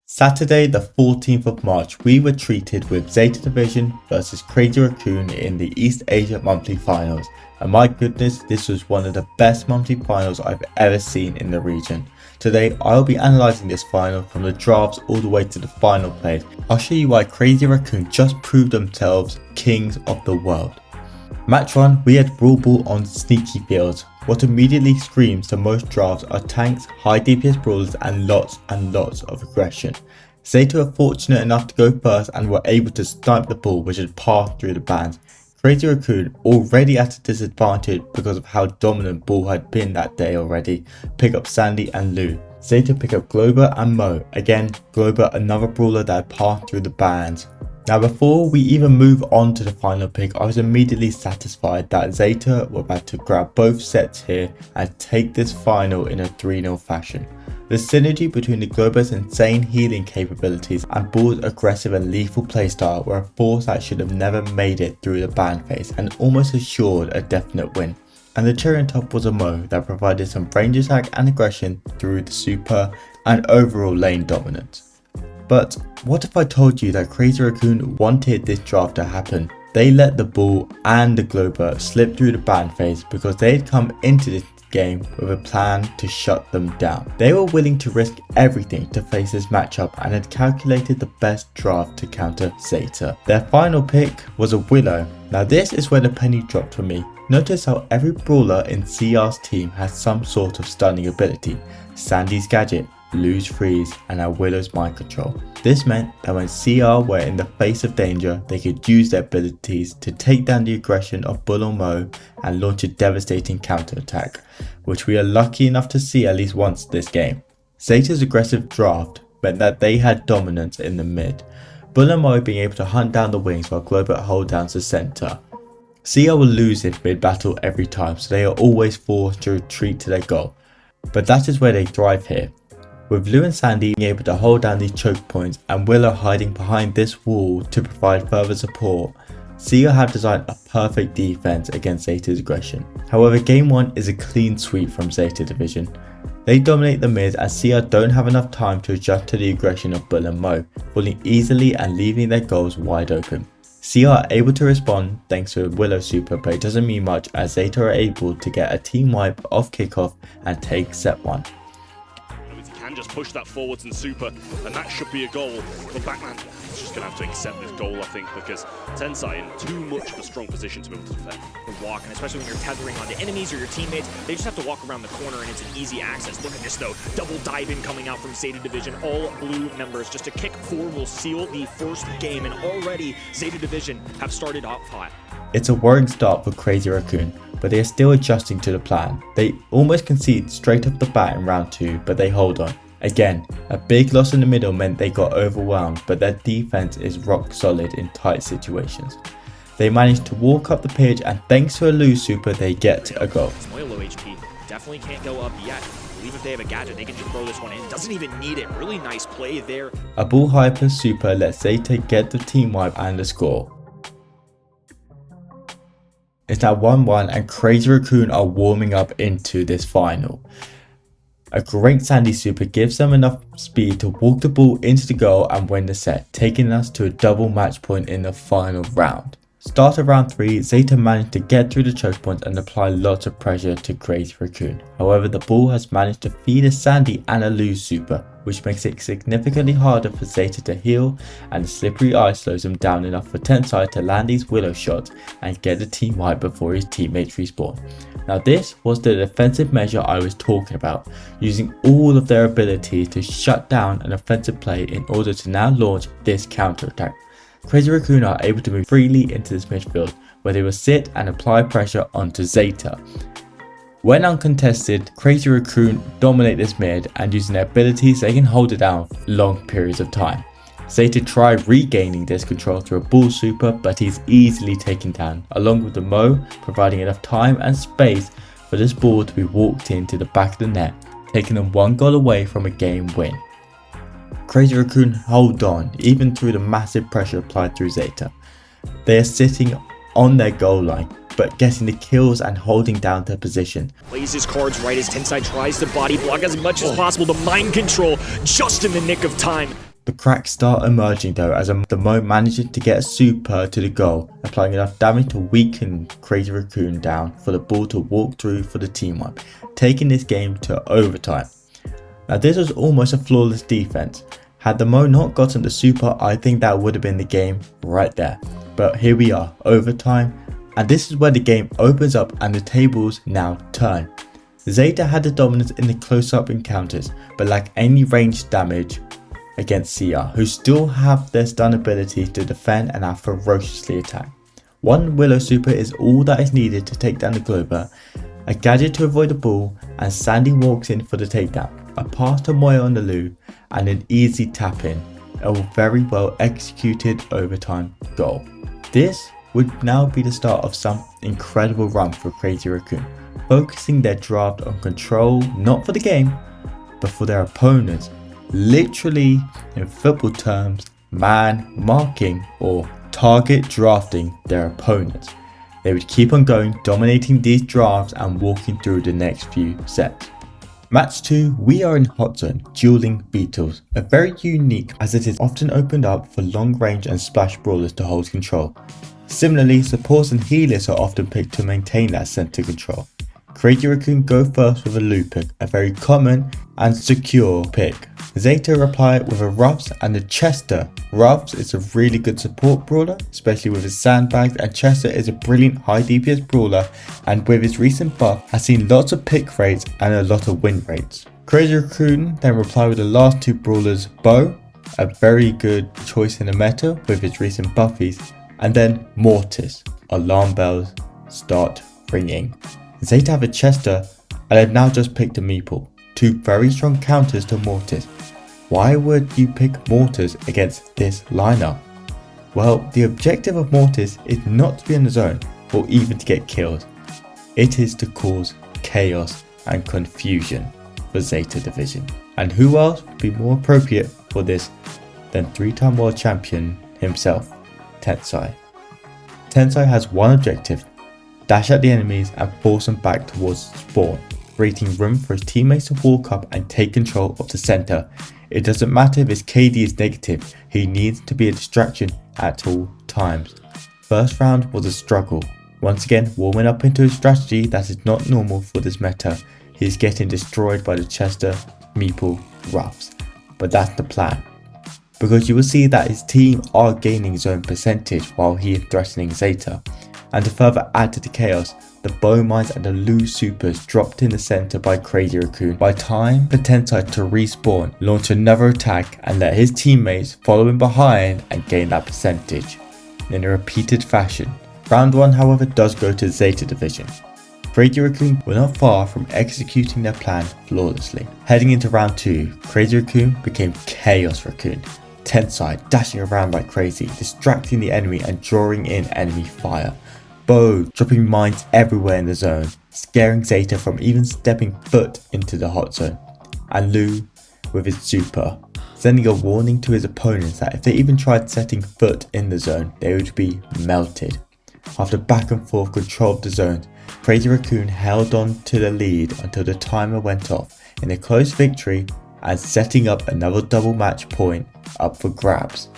Saturday the 14th of March, we were treated with Zeta Division versus Crazy Racoon in the East Asia Monthly Finals, and my goodness, this was one of the best monthly finals I've ever seen in the region. Today I'll be analysing this final from the drafts all the way to the final plays. I'll show you why Crazy Racoon just proved themselves kings of the world. Match 1, we had Brawl on sneaky fields. What immediately screams to most drafts are tanks, high DPS brawlers and lots of aggression. Zeta were fortunate enough to go first and were able to snipe the ball which had passed through the bans. Crazy Racoon, already at a disadvantage because of how dominant Brawl had been that day already, pick up Sandy and Lou. Zeta pick up Glober and Mo. Again, Glober another brawler that had passed through the bans. Now before we even move on to the final pick, I was immediately satisfied that Zeta were about to grab both sets here and take this final in a 3-0 fashion. The synergy between the Glober's insane healing capabilities and Brawl's aggressive and lethal playstyle were a force that should have never made it through the ban phase and almost assured a definite win. And the cherry on top was a Mo that provided some range attack and aggression through the super and overall lane dominance. But what if I told you that Crazy Racoon wanted this draft to happen? They let the Brawl and the Glober slip through the ban phase because they had come into this game with a plan to shut them down. They were willing to risk everything to face this matchup and had calculated the best draft to counter Zeta. Their final pick was a Willow. Now this is where the penny dropped for me. Notice how every brawler in CR's team has some sort of stunning ability. Sandy's gadget, Lou's freeze and our Willow's mind control. This meant that when CR were in the face of danger, they could use their abilities to take down the aggression of Bull or Mo and launch a devastating counterattack, which we are lucky enough to see at least once this game. Zeta's aggressive draft meant that they had dominance in the mid, Bull and Mo being able to hunt down the wings while Glober hold down the center. CR will lose in mid battle every time, so they are always forced to retreat to their goal, but that is where they thrive here. With Lou and Sandy being able to hold down these choke points and Willow hiding behind this wall to provide further support, CR have designed a perfect defense against Zeta's aggression. However, game 1 is a clean sweep from Zeta Division. They dominate the mid as CR don't have enough time to adjust to the aggression of Bull and Mo, falling easily and leaving their goals wide open. CR are able to respond thanks to a Willow super, but it doesn't mean much as Zeta are able to get a team wipe off kickoff and take set 1. Can just push that forwards and super, and that should be a goal. But Batman is just going to have to accept this goal, I think, because Tensai in too much of a strong position to be able to defend. The walk, and especially when you're tethering onto enemies or your teammates, they just have to walk around the corner and it's an easy access. Look at this though, double dive in coming out from Zeta Division, all blue members. Just a kick 4 will seal the first game, and already Zeta Division have started off hot. It's a worrying start for Crazy Racoon, but they are still adjusting to the plan. They almost concede straight off the bat in round 2, but they hold on. Again, a big loss in the middle meant they got overwhelmed, but their defense is rock solid in tight situations. They managed to walk up the pitch, and thanks to a Lou super, they get a goal. Low HP, definitely can't go up yet. I believe if they have a gadget, they can just throw this one in. Doesn't even need it. Really nice play there. A Bull Hyper super lets Zeta get the team wipe and the score. It's now 1-1 and Crazy Racoon are warming up into this final. A great Sandy super gives them enough speed to walk the ball into the goal and win the set, taking us to a double match point in the final round. Start of round 3, Zeta managed to get through the choke points and apply lots of pressure to Crazy Racoon. However, the Bull has managed to feed a Sandy and a Lou super, which makes it significantly harder for Zeta to heal, and the slippery ice slows him down enough for Tensai to land these Willow shots and get the team wipe before his teammates respawn. Now this was the defensive measure I was talking about, using all of their abilities to shut down an offensive play in order to now launch this counter-attack. Crazy Racoon are able to move freely into this midfield, where they will sit and apply pressure onto Zeta. When uncontested, Crazy Racoon dominate this mid, and using their abilities they can hold it down for long periods of time. Zeta try regaining this control through a Bull super, but he's easily taken down, along with the Mo providing enough time and space for this ball to be walked into the back of the net, taking them 1 goal away from a game win. Crazy Racoon hold on even through the massive pressure applied through Zeta. They are sitting on their goal line, but getting the kills and holding down their position. Plays his cards right as Tensai tries to body block as much as possible. The mind control just in the nick of time. The cracks start emerging though as the Mo manages to get a super to the goal, applying enough damage to weaken Crazy Racoon down for the ball to walk through for the team wipe, taking this game to overtime. Now this was almost a flawless defense. Had the Mo not gotten the super, I think that would have been the game right there. But here we are, overtime, and this is where the game opens up and the tables now turn. Zeta had the dominance in the close-up encounters, but lacked any ranged damage against CR, who still have their stun ability to defend and have ferociously attack. One Willow super is all that is needed to take down the Glover, a gadget to avoid the ball, and Sandy walks in for the takedown, a pass to Moya on the Lu, and an easy tap in, a very well executed overtime goal. This would now be the start of some incredible run for Crazy Racoon, focusing their draft on control not for the game, but for their opponents. Literally, in football terms, man marking or target drafting their opponents. They would keep on going, dominating these drafts and walking through the next few sets. Match 2, we are in Hot Zone, dueling Beetles, a very unique as it is often opened up for long range and splash brawlers to hold control. Similarly, supports and healers are often picked to maintain that center control. Crazy Racoon go first with a Lu pick, a very common and secure pick. Zeta reply with a Ruffs and a Chester. Ruffs is a really good support brawler, especially with his sandbags, and Chester is a brilliant high DPS brawler and with his recent buff has seen lots of pick rates and a lot of win rates. Crazy Racoon then reply with the last two brawlers, Bo, a very good choice in the meta with his recent buffies, and then Mortis. Alarm bells start ringing. Zeta have a Chester and have now just picked a Meeple, two very strong counters to Mortis. Why would you pick Mortis against this lineup? Well, the objective of Mortis is not to be in the zone or even to get killed. It is to cause chaos and confusion for Zeta Division. And who else would be more appropriate for this than 3-time world champion himself, Tensai. Tensai has one objective: dash at the enemies and force them back towards spawn, creating room for his teammates to walk up and take control of the center. It doesn't matter if his KD is negative, he needs to be a distraction at all times. First round was a struggle, once again warming up into a strategy that is not normal for this meta. He is getting destroyed by the Chester, Meeple, Ruffs, but that's the plan, because you will see that his team are gaining zone percentage while he is threatening Zeta. And to further add to the chaos, the Bow Mines and the Lu Supers dropped in the center by Crazy Racoon. By time for Tensai to respawn, launch another attack and let his teammates follow him behind and gain that percentage in a repeated fashion. Round 1 however does go to Zeta Division. Crazy Racoon were not far from executing their plan flawlessly. Heading into round 2, Crazy Racoon became CHAOS Racoon. Tensai dashing around like crazy, distracting the enemy and drawing in enemy fire. Bo dropping mines everywhere in the zone, scaring Zeta from even stepping foot into the hot zone. And Lu with his super, sending a warning to his opponents that if they even tried setting foot in the zone, they would be melted. After back and forth control of the zone, Crazy Racoon held on to the lead until the timer went off in a close victory and setting up another double match point up for grabs.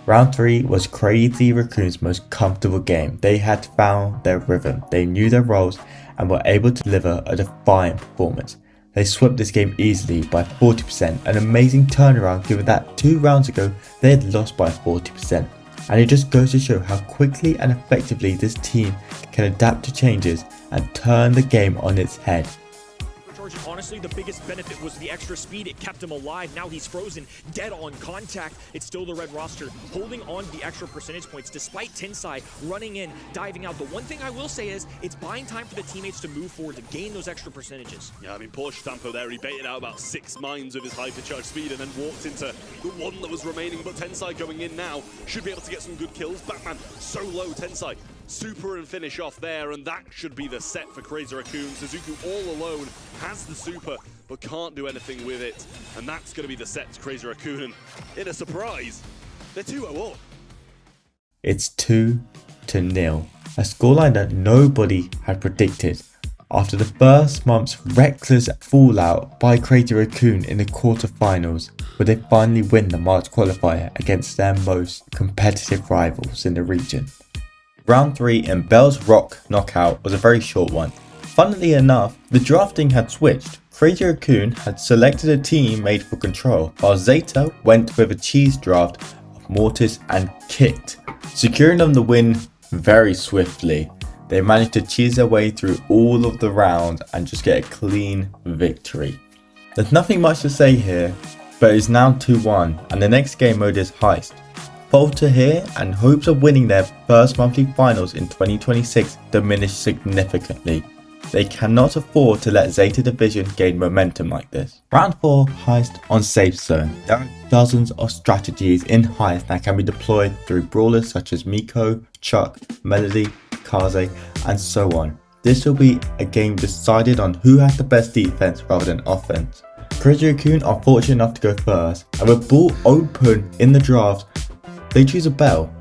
Round 3 was Crazy Racoon's most comfortable game. They had found their rhythm, they knew their roles and were able to deliver a defiant performance. They swept this game easily by 40%, an amazing turnaround given that 2 rounds ago they had lost by 40%. And it just goes to show how quickly and effectively this team can adapt to changes and turn the game on its head. Honestly, the biggest benefit was the extra speed. It kept him alive. Now he's frozen, dead on contact. It's still the red roster holding on to the extra percentage points despite Tensai running in, diving out. The one thing I will say is it's buying time for the teammates to move forward to gain those extra percentages. Yeah, I mean, poor Stampo there, he baited out about 6 mines with his hypercharge speed and then walked into the one that was remaining, but Tensai going in now should be able to get some good kills. Batman so low, Tensai super and finish off there, and that should be the set for Crazy Racoon. Suzuku all alone has the super but can't do anything with it, and that's going to be the set to Crazy Racoon. And in a surprise, they're 2-0 up. It's 2-0, a scoreline that nobody had predicted. After the first month's reckless fallout by Crazy Racoon in the quarterfinals, would they finally win the March qualifier against their most competitive rivals in the region? Round 3 in Bell's Rock knockout was a very short one. Funnily enough, the drafting had switched. Crazy Racoon had selected a team made for control, while Zeta went with a cheese draft of Mortis and Kit, securing them the win very swiftly. They managed to cheese their way through all of the rounds and just get a clean victory. There's nothing much to say here, but it's now 2-1 and the next game mode is Heist. Falter here and hopes of winning their first monthly finals in 2026 diminish significantly. They cannot afford to let Zeta Division gain momentum like this. Round 4 Heist on Safe Zone. There are dozens of strategies in Heist that can be deployed through brawlers such as Miko, Chuck, Melody, Kaze, and so on. This will be a game decided on who has the best defense rather than offense. Crazy Racoon are fortunate enough to go first, and with ball open in the draft, they choose a Bell.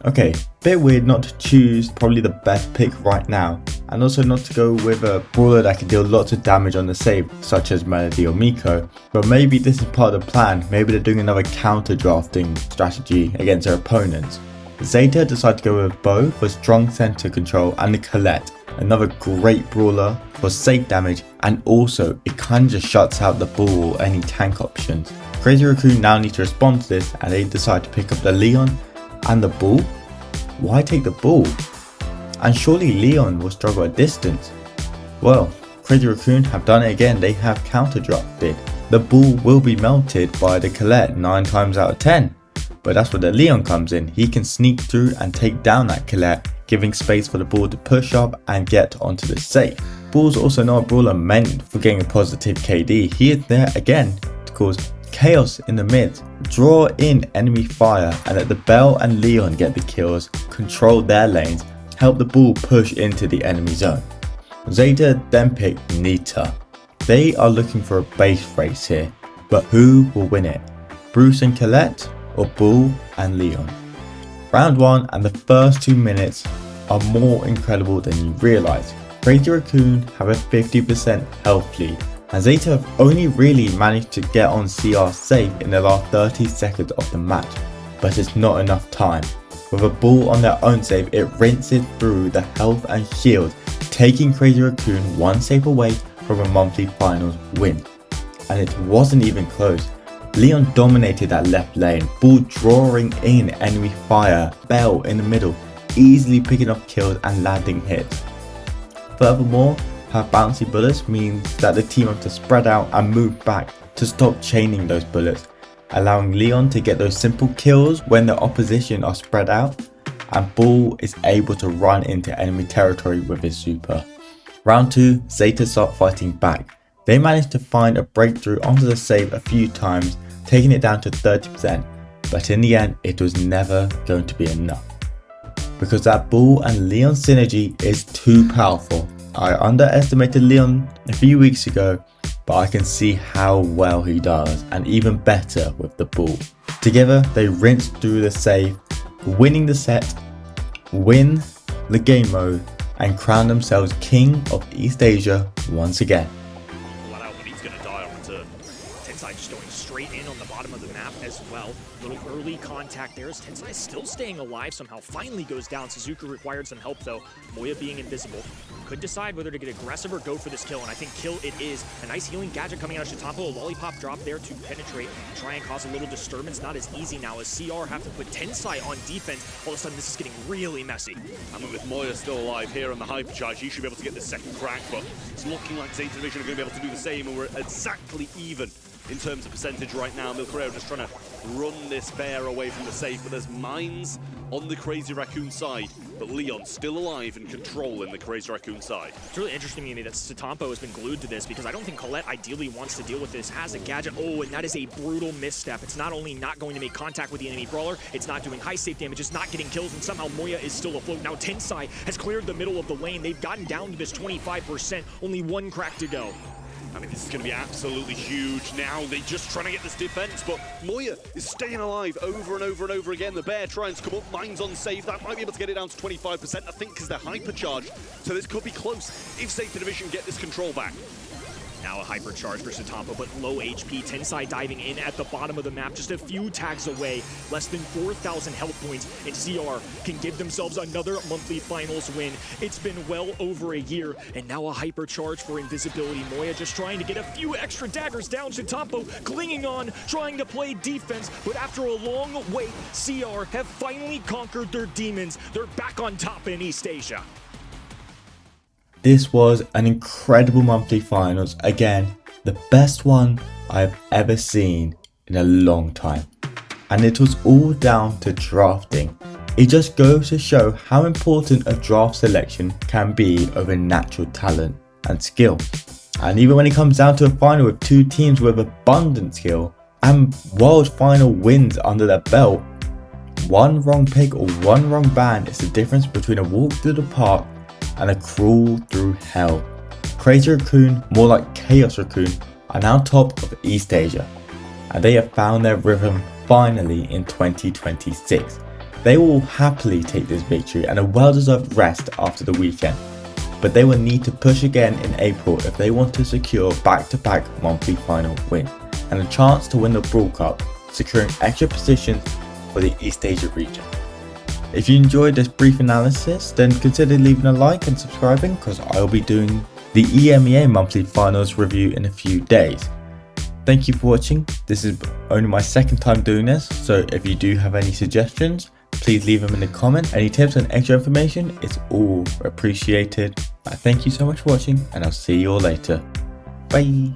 Okay, bit weird not to choose probably the best pick right now, and also not to go with a brawler that can deal lots of damage on the save, such as Melody or Miko, but maybe this is part of the plan. Maybe they're doing another counter drafting strategy against their opponents. Zeta decided to go with Bo for strong center control and the Colette, another great brawler for safe damage, and also it kind of just shuts out the ball or any tank options. Crazy Racoon now need to respond to this and they decide to pick up the Leon and the Bull. Why take the Bull? And surely Leon will struggle at distance. Well, Crazy Racoon have done it again. They have counter drafted. The Bull will be melted by the Colette 9 times out of 10. But that's where the Leon comes in. He can sneak through and take down that Colette, giving space for the Bull to push up and get onto the safe. Bull's also not a brawler meant for getting a positive KD. He is there again to cause chaos in the mid, draw in enemy fire, and let the Bell and Leon get the kills, control their lanes, help the Bull push into the enemy zone. Zeta then pick Nita. They are looking for a base race here, but who will win it? Bruce and Colette or Bull and Leon? Round 1 and the first 2 minutes are more incredible than you realise. Crazy Racoon have a 50% health lead, and Zeta have only really managed to get on CR safe in the last 30 seconds of the match, but it's not enough time. With a Bull on their own save, it rinses through the health and shield, taking Crazy Racoon one save away from a monthly finals win. And it wasn't even close. Leon dominated that left lane, Bull drawing in enemy fire, Bell in the middle, easily picking up kills and landing hits. Furthermore, her bouncy bullets means that the team have to spread out and move back to stop chaining those bullets, allowing Leon to get those simple kills when the opposition are spread out, and Bull is able to run into enemy territory with his super. Round 2, Zeta start fighting back. They managed to find a breakthrough onto the save a few times, taking it down to 30%, but in the end it was never going to be enough. Because that Bull and Leon synergy is too powerful. I underestimated Leon a few weeks ago, but I can see how well he does, and even better with the Bull. Together they rinse through the save, winning the set, win the game mode, and crown themselves King of East Asia once again. Let out, but he's gonna die on return. Tensai just going straight in on the bottom of the map as well. Little early contact there as Tensai still staying alive somehow. Finally goes down. Suzuki required some help though. Moya being invisible. Could decide whether to get aggressive or go for this kill, and I think kill it is. A nice healing gadget coming out of Shitapo, a lollipop drop there to penetrate, try and cause a little disturbance. Not as easy now as CR have to put Tensai on defense. All of a sudden this is getting really messy. I mean, with Moya still alive here on the hypercharge, he should be able to get the second crack, but it's looking like Zeta Division are going to be able to do the same, and we're exactly even in terms of percentage right now. Milcarrero just trying to run this bear away from the safe, but there's mines on the Crazy Racoon side, but Leon still alive and controlling the Crazy Racoon side. It's really interesting to me that Sitampo has been glued to this because I don't think Colette ideally wants to deal with this. Has a gadget, oh, and that is a brutal misstep. It's not only not going to make contact with the enemy brawler, it's not doing high safe damage, it's not getting kills, and somehow Moya is still afloat. Now Tensai has cleared the middle of the lane. They've gotten down to this 25%, only one crack to go. I mean, this is going to be absolutely huge now. They're just trying to get this defense, but Moya is staying alive over and over and over again. The Bear trying to come up, Mine's on save. That might be able to get it down to 25%, I think, because they're hypercharged. So this could be close if Zeta Division get this control back. Now a hypercharge for Satampa, but low HP. Tensai diving in at the bottom of the map, just a few tags away. Less than 4,000 health points, and CR can give themselves another monthly finals win. It's been well over a year, and now a hypercharge for invisibility. Moya just trying to get a few extra daggers down. Satampa clinging on, trying to play defense, but after a long wait, CR have finally conquered their demons. They're back on top in East Asia. This was an incredible monthly finals, again the best one I've ever seen in a long time, and it was all down to drafting. It just goes to show how important a draft selection can be over natural talent and skill. And even when it comes down to a final with two teams with abundant skill and world final wins under their belt, one wrong pick or one wrong ban is the difference between a walk through the park and a crawl through hell. Crazy Racoon, more like CHAOS Racoon, are now top of East Asia, and they have found their rhythm finally in 2026. They will happily take this victory and a well-deserved rest after the weekend, but they will need to push again in April if they want to secure back-to-back monthly final wins and a chance to win the Brawl Cup, securing extra positions for the East Asia region. If you enjoyed this brief analysis, then consider leaving a like and subscribing, because I'll be doing the EMEA monthly finals review in a few days. Thank you for watching. This is only my second time doing this, so if you do have any suggestions, please leave them in the comments. Any tips and extra information, it's all appreciated. Thank you so much for watching, and I'll see you all later. Bye.